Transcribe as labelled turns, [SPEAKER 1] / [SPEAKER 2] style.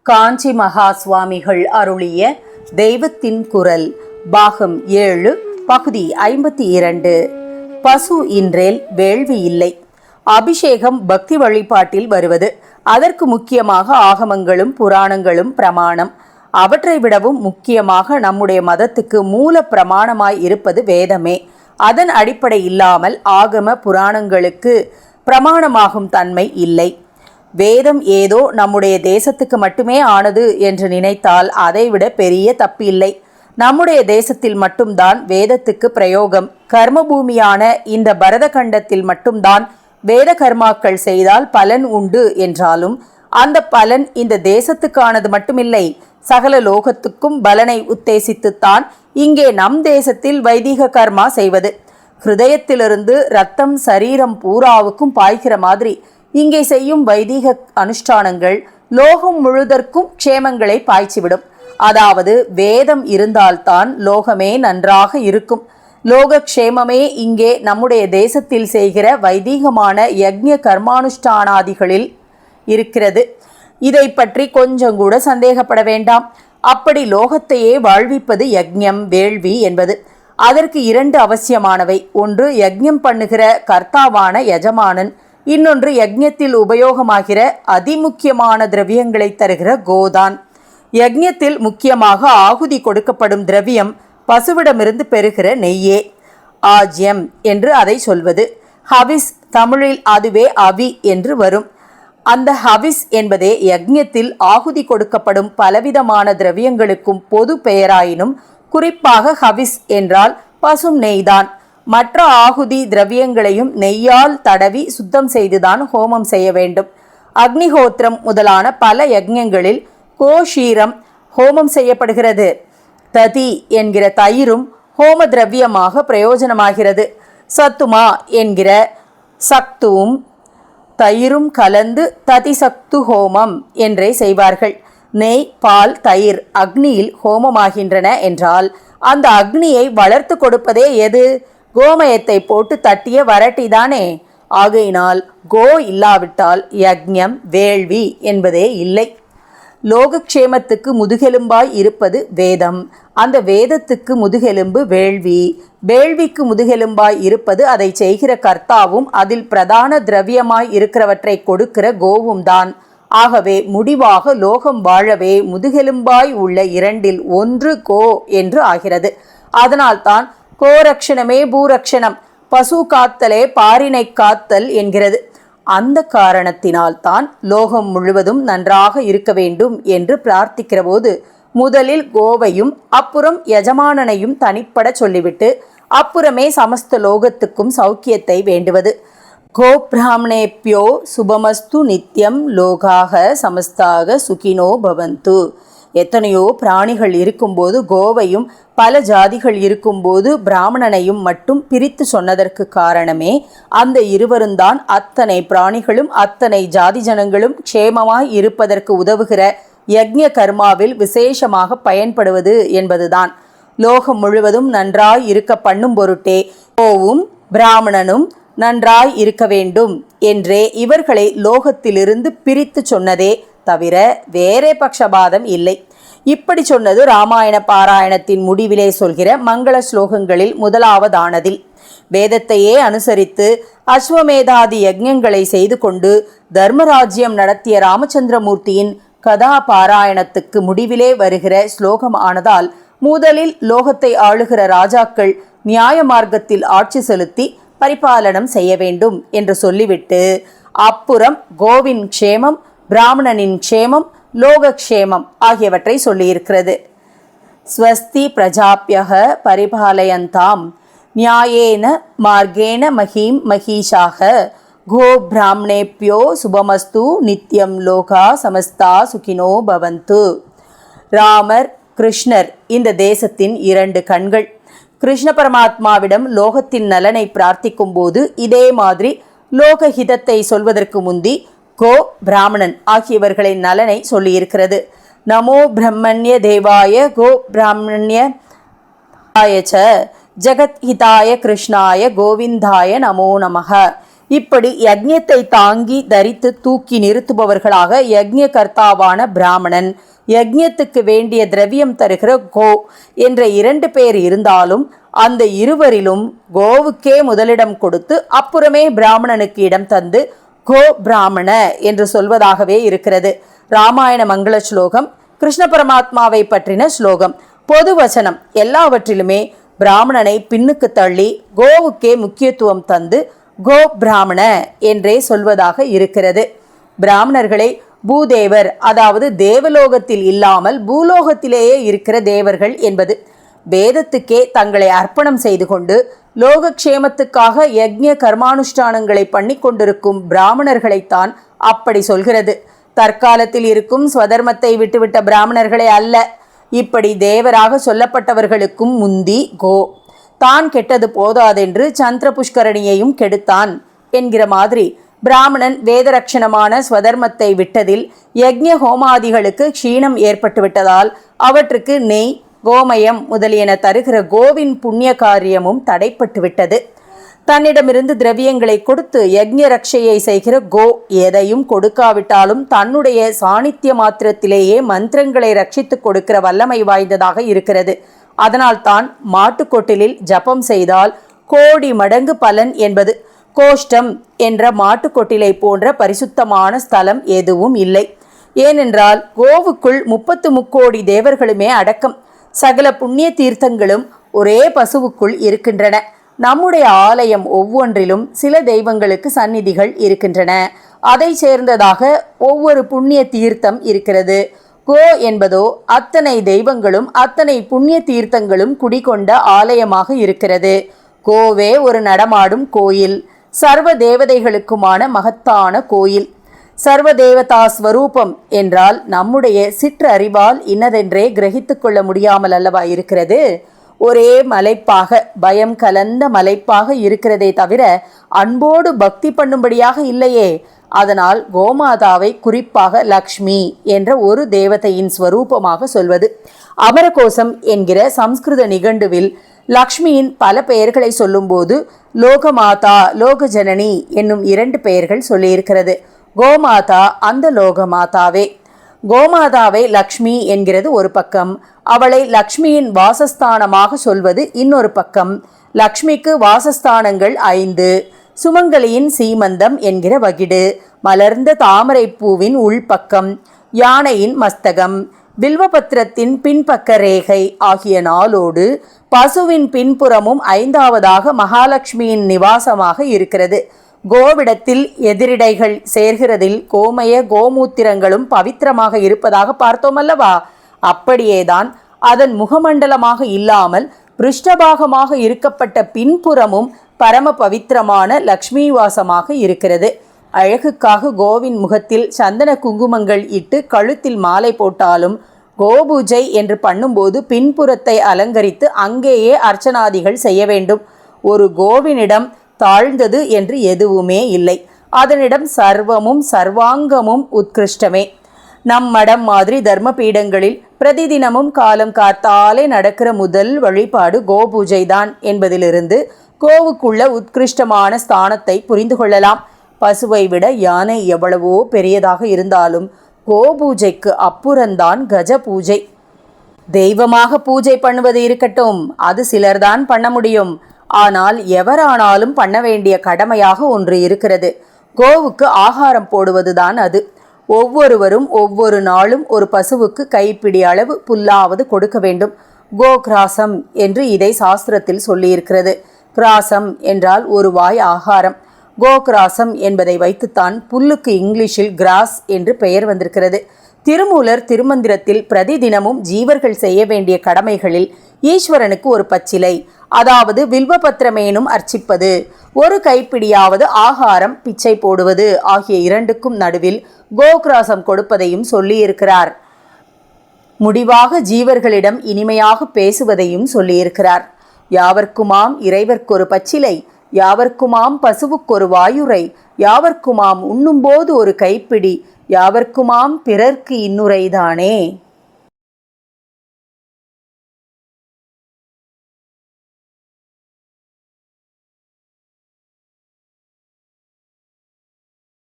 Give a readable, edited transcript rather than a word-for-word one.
[SPEAKER 1] காஞ்சி மகா சுவாமிகள் அருளிய தெய்வத்தின் குரல் பாகம் 7 பகுதி 52. பசு இன்றேல் வேள்வி இல்லை. அபிஷேகம் பக்தி வழிபாட்டில் வருவது. அதற்கு முக்கியமாக ஆகமங்களும் புராணங்களும் பிரமாணம். அவற்றை விடவும் முக்கியமாக நம்முடைய மதத்துக்கு மூல பிரமாணமாய் இருப்பது வேதமே. அதன் அடிப்படை இல்லாமல் ஆகம புராணங்களுக்கு பிரமாணமாகும் தன்மை இல்லை. வேதம் ஏதோ நம்முடைய தேசத்துக்கு மட்டுமே ஆனது என்று நினைத்தால் அதைவிட பெரிய தப்பு இல்லை. நம்முடைய தேசத்தில் மட்டும்தான் வேதத்துக்கு பிரயோகம். கர்மபூமியான இந்த பரத கண்டத்தில் மட்டும்தான் வேத கர்மாக்கள் செய்தால் பலன் உண்டு என்றாலும் அந்த பலன் இந்த தேசத்துக்கானது மட்டுமில்லை, சகல லோகத்துக்கும் பலனை உத்தேசித்துத்தான் இங்கே நம் தேசத்தில் வைதிக கர்மா செய்வது. ஹிருதயத்திலிருந்து ரத்தம் சரீரம் பூராவுக்கும் பாய்கிற மாதிரி இங்கே செய்யும் வைதிக அனுஷ்டானங்கள் லோகம் முழுதற்கும் க்ஷேமங்களை பாய்ச்சிவிடும். அதாவது வேதம் இருந்தால்தான் லோகமே நன்றாக இருக்கும். லோகக்ஷேமமே இங்கே நம்முடைய தேசத்தில் செய்கிற வைதீகமான யக்ஞ கர்மானுஷ்டானாதிகளில் இருக்கிறது. இதை பற்றி கொஞ்சம் கூட சந்தேகப்பட வேண்டாம். அப்படி லோகத்தையே வாழ்விப்பது யக்ஞம் வேள்வி என்பது. அதற்கு 2 அவசியமானவை. ஒன்று யக்ஞம் பண்ணுகிற கர்த்தாவான யஜமானன், இன்னொன்று யக்ஞத்தில் உபயோகமாகிற அதிமுக்கியமான திரவியங்களை தருகிற கோதான். யக்ஞத்தில் முக்கியமாக ஆகுதி கொடுக்கப்படும் திரவியம் பசுவிடமிருந்து பெறுகிற நெய்யே. ஆஜ்யம் என்று அதை சொல்வது. ஹவிஸ், தமிழில் அதுவே அவி என்று வரும். அந்த ஹவிஸ் என்பதே யக்ஞத்தில் ஆகுதி கொடுக்கப்படும் பலவிதமான திரவியங்களுக்கும் பொது பெயராயினும் குறிப்பாக ஹவிஸ் என்றால் பசும் நெய்தான். மற்ற ஆகுதி திரவியங்களையும் நெய்யால் தடவி சுத்தம் செய்துதான் ஹோமம் செய்ய வேண்டும். அக்னிஹோத்திரம் முதலான பல யக்ஞங்களில் கோஷீரம் ஹோமம் செய்யப்படுகிறது. ததி என்கிற தயிரும் ஹோம திரவியமாக பிரயோஜனமாகிறது. சத்துமா என்கிற சக்துவும் தயிரும் கலந்து ததிசக்து ஹோமம் என்றே செய்வார்கள். நெய், பால், தயிர் அக்னியில் ஹோமமாகின்றன என்றால் அந்த அக்னியை வளர்த்து கொடுப்பதே எது? கோமயத்தை போட்டு தட்டிய வரட்டிதானே. ஆகையினால் கோ இல்லாவிட்டால் யக்ஞம் வேள்வி என்பதே இல்லை. லோகக்ஷேமத்துக்கு முதுகெலும்பாய் இருப்பது வேதம். அந்த வேதத்துக்கு முதுகெலும்பு வேள்வி. வேள்விக்கு முதுகெலும்பாய் இருப்பது அதை செய்கிற கர்த்தாவும் அதில் பிரதான திரவியமாய் இருக்கிறவற்றை கொடுக்கிற கோவும் தான். ஆகவே முடிவாக லோகம் வாழவே முதுகெலும்பாய் உள்ள 2இல் 1 கோ என்று ஆகிறது. அதனால்தான் கோரக்ஷணமே பூரக்ஷணம், பசு காத்தலே பாரினை காத்தல் என்கிறது. அந்த காரணத்தினால்தான் லோகம் முழுவதும் நன்றாக இருக்க வேண்டும் என்று பிரார்த்திக்கிற போது முதலில் கோவையும் அப்புறம் யஜமானனையும் தனிப்பட சொல்லிவிட்டு அப்புறமே சமஸ்த லோகத்துக்கும் சௌக்கியத்தை வேண்டுவது. கோ பிராமணேப்யோ சுபமஸ்து நித்யம் லோகாக சமஸ்தாக சுகினோ பவந்து. எத்தனையோ பிராணிகள் இருக்கும்போது கோவையும் பல ஜாதிகள் இருக்கும்போது பிராமணனையும் மட்டும் பிரித்து சொன்னதற்கு காரணமே அந்த இருவரும்தான் அத்தனை பிராணிகளும் அத்தனை ஜாதி ஜனங்களும் க்ஷேமமாய் இருப்பதற்கு உதவுகிற யக்ஞ கர்மாவில் விசேஷமாக பயன்படுவது என்பதுதான். லோகம் முழுவதும் நன்றாய் இருக்க பண்ணும் பொருட்டே கோவும் பிராமணனும் நன்றாய் இருக்க வேண்டும் என்றே இவர்களை லோகத்திலிருந்து பிரித்து சொன்னதே தவிர வேறே பக்ஷபாதம் இல்லை. இப்படி சொன்னது ராமாயண பாராயணத்தின் முடிவிலே சொல்கிற மங்கள ஸ்லோகங்களில் முதலாவதானதில். வேதத்தையே அனுசரித்து அஸ்வமேதாதி யஜ்ஞங்களை செய்து கொண்டு தர்மராஜ்யம் நடத்திய ராமச்சந்திரமூர்த்தியின் கதா பாராயணத்துக்கு முடிவிலே வருகிற ஸ்லோகம் ஆனதால் முதலில் லோகத்தை ஆளுகிற ராஜாக்கள் நியாய மார்க்கத்தில் ஆட்சி செலுத்தி பரிபாலனம் செய்ய வேண்டும் என்று சொல்லிவிட்டு அப்புறம் கோவின் க்ஷேமம், பிராமணனின் க்ஷேமம், லோகக்ஷேமம் ஆகியவற்றை சொல்லியிருக்கிறது. ஸ்வஸ்தி பிரஜாப்யக பரிபாலயந்தாம் நியாயேன மார்கேண மஹீம் மஹீஷாக கோ பிராமணேப்யோ சுபமஸ்து நித்யம் லோகா சமஸ்தா சுகினோ பவந்து. ராமர், கிருஷ்ணர் இந்த தேசத்தின் 2 கண்கள். கிருஷ்ண பரமாத்மாவிடம் லோகத்தின் நலனை பிரார்த்திக்கும் போது இதே மாதிரி லோகஹிதத்தை சொல்வதற்கு முந்தி கோ, பிராமணன் ஆகியவர்களின் நலனை சொல்லியிருக்கிறது. நமோ பிரம்மண்ய தேவாய கோ பிராமண்ய ஜகத்ஹிதாய கிருஷ்ணாய கோவிந்தாய நமோ நமக இப்படி யக்ஞத்தை தாங்கி தரித்து தூக்கி நிறுத்துபவர்களாக யக்ஞ கர்த்தாவான பிராமணன், யக்ஞத்துக்கு வேண்டிய திரவியம் தருகிற கோ என்ற 2 பேர் இருந்தாலும் அந்த இருவரிலும் கோவுக்கே முதலிடம் கொடுத்து அப்புறமே பிராமணனுக்கு இடம் தந்து கோ பிராமண என்று சொல்வதாகவே இருக்கிறது. ராமாயண மங்கள ஸ்லோகம், கிருஷ்ண பரமாத்மாவை பற்றின ஸ்லோகம், பொது வசனம் எல்லாவற்றிலுமே பிராமணனை பின்னுக்கு தள்ளி கோவுக்கே முக்கியத்துவம் தந்து கோ பிராமண என்றே சொல்வதாக இருக்கிறது. பிராமணர்களை பூதேவர், அதாவது தேவலோகத்தில் இல்லாமல் பூலோகத்திலேயே இருக்கிற தேவர்கள் என்பது. வேதத்துக்கே தங்களை அர்ப்பணம் செய்து கொண்டு லோகக்ஷேமத்துக்காக யக்ஞ கர்மானுஷ்டானங்களை பண்ணி கொண்டிருக்கும் பிராமணர்களைத்தான் அப்படி சொல்கிறது. தற்காலத்தில் இருக்கும் ஸ்வதர்மத்தை விட்டுவிட்ட பிராமணர்களே அல்ல. இப்படி தேவராக சொல்லப்பட்டவர்களுக்கும் முந்தி கோ. தான் கெட்டது போதாதென்று சந்திர புஷ்கரணியையும் கெடுத்தான் என்கிற மாதிரி பிராமணன் வேதரட்சணமான ஸ்வதர்மத்தை விட்டதில் யக்ஞ ஹோமாதிகளுக்கு க்ஷீணம் ஏற்பட்டுவிட்டதால் அவற்றுக்கு நெய், கோமயம் முதலியன தருகிற கோவின் புண்ணிய காரியமும் தடைப்பட்டுவிட்டது. தன்னிடமிருந்து திரவியங்களை கொடுத்து யக்ஞ ரட்சையை செய்கிற கோ எதையும் கொடுக்காவிட்டாலும் தன்னுடைய சாணித்திய மாத்திரத்திலேயே மந்திரங்களை ரட்சித்து கொடுக்கிற வல்லமை வாய்ந்ததாக இருக்கிறது. அதனால் தான் மாட்டுக்கொட்டிலில் ஜபம் செய்தால் கோடி மடங்கு பலன் என்பது. கோஷ்டம் என்ற மாட்டுக்கொட்டிலை போன்ற பரிசுத்தமான ஸ்தலம் எதுவும் இல்லை. ஏனென்றால் கோவுக்குள் 33 தேவர்களுமே அடக்கம். சகல புண்ணிய தீர்த்தங்களும் ஒரே பசுவுக்குள் இருக்கின்றன. நம்முடைய ஆலயம் ஒவ்வொன்றிலும் சில தெய்வங்களுக்கு சந்நிதிகள் இருக்கின்றன. அதை சேர்ந்ததாக ஒவ்வொரு புண்ணிய தீர்த்தம் இருக்கிறது. கோ என்பதோ அத்தனை தெய்வங்களும் அத்தனை புண்ணிய தீர்த்தங்களும் குடிகொண்ட ஆலயமாக இருக்கிறது. கோவே ஒரு நடமாடும் கோயில், சர்வ தேவதைகளுக்குமான மகத்தான கோயில். சர்வ தேவதா ஸ்வரூபம் என்றால் நம்முடைய சிற்றறிவால் இன்னதென்றே கிரகித்து கொள்ள முடியாமல் அல்லவா இருக்கிறது. ஒரே மலைப்பாக, பயம் கலந்த மலைப்பாக இருக்கிறதே தவிர அன்போடு பக்தி பண்ணும்படியாக இல்லையே. அதனால் கோமாதாவை குறிப்பாக லக்ஷ்மி என்ற ஒரு தேவதையின் ஸ்வரூபமாக சொல்வது. அமரகோசம் என்கிற சம்ஸ்கிருத நிகண்டுவில் லக்ஷ்மியின் பல பெயர்களை சொல்லும்போது லோகமாதா, லோகஜனனி என்னும் 2 பெயர்கள் சொல்லியிருக்கிறது. கோமாதா அந்த லோகமாதாவே. கோமாதாவை லக்ஷ்மி என்கிறது ஒரு பக்கம், அவளை லக்ஷ்மியின் வாசஸ்தானமாக சொல்வது இன்னொரு பக்கம். லக்ஷ்மிக்கு வாசஸ்தானங்கள் 5. சுமங்கலியின் சீமந்தம் என்கிற வகிடு, மலர்ந்த தாமரை பூவின் உள்பக்கம், யானையின் மஸ்தகம், பில்வபத்திரத்தின் பின்பக்க ரேகை ஆகிய 4ஓடு பசுவின் பின்புறமும் 5வதாக மகாலட்சுமியின் நிவாசமாக இருக்கிறது. கோவிடத்தில் எதிரிடைகள் சேர்கிறதில் கோமய கோமூத்திரங்களும் பவித்திரமாக இருப்பதாக பார்த்தோம் அல்லவா? அப்படியேதான் அதன் முகமண்டலமாக இல்லாமல் பிருஷ்டபாகமாக இருக்கப்பட்ட பின்புறமும் பரம பவித்திரமான லக்ஷ்மி வாசமாக இருக்கிறது. அழகுக்காக கோவின் முகத்தில் சந்தன குங்குமங்கள் இட்டு கழுத்தில் மாலை போட்டாலும் கோபூஜை என்று பண்ணும்போது பின்புறத்தை அலங்கரித்து அங்கேயே அர்ச்சனாதிகள் செய்ய வேண்டும். ஒரு கோவினிடம் தாழ்ந்தது என்று எதுவுமே இல்லை. அதனிடம் சர்வமும் சர்வாங்கமும் உத்கிருஷ்டமே. நம் மடம் மாதிரி தர்ம பீடங்களில் பிரதிதினமும் காலம் காத்தாலே நடக்கிற முதல் வழிபாடு கோபூஜை தான் என்பதிலிருந்து கோவுக்குள்ள உத்கிருஷ்டமான ஸ்தானத்தை புரிந்து கொள்ளலாம். பசுவை விட யானை எவ்வளவோ பெரியதாக இருந்தாலும் கோபூஜைக்கு அப்புறம்தான் கஜ பூஜை. தெய்வமாக பூஜை பண்ணுவது இருக்கட்டும், அது சிலர்தான் பண்ண முடியும். ஆனால் எவரானாலும் பண்ண வேண்டிய கடமையாக ஒன்று இருக்கிறது. கோவுக்கு ஆகாரம் போடுவதுதான் அது. ஒவ்வொருவரும் ஒவ்வொரு நாளும் ஒரு பசுவுக்கு கைப்பிடி அளவு புல்லாவது கொடுக்க வேண்டும். கோகிராசம் என்று இதை சாஸ்திரத்தில் சொல்லியிருக்கிறது. கிராசம் என்றால் ஒரு வாய் ஆகாரம். கோகிராசம் என்பதை வைத்துத்தான் புல்லுக்கு இங்கிலீஷில் கிராஸ் என்று பெயர் வந்திருக்கிறது. திருமூலர் திருமந்திரத்தில் பிரதிதினமும் ஜீவர்கள் செய்ய வேண்டிய கடமைகளில் ஈஸ்வரனுக்கு ஒரு பச்சிலை, அதாவது வில்வபத்திரமேனும் அர்ச்சிப்பது, ஒரு கைப்பிடியாவது ஆகாரம் பிச்சை போடுவது ஆகிய 2க்கும் நடுவில் கோகிராசம் கொடுப்பதையும் சொல்லியிருக்கிறார். முடிவாக ஜீவர்களிடம் இனிமையாக பேசுவதையும் சொல்லியிருக்கிறார். யாவர்க்குமாம் இறைவர்க்கொரு பச்சிலை, யாவர்க்குமாம் பசுவுக்கொரு வாயுரை, யாவர்க்குமாம் உண்ணும்போது ஒரு கைப்பிடி, யாவர்க்குமாம் பிறர்க்கு இன்னுரைதானே.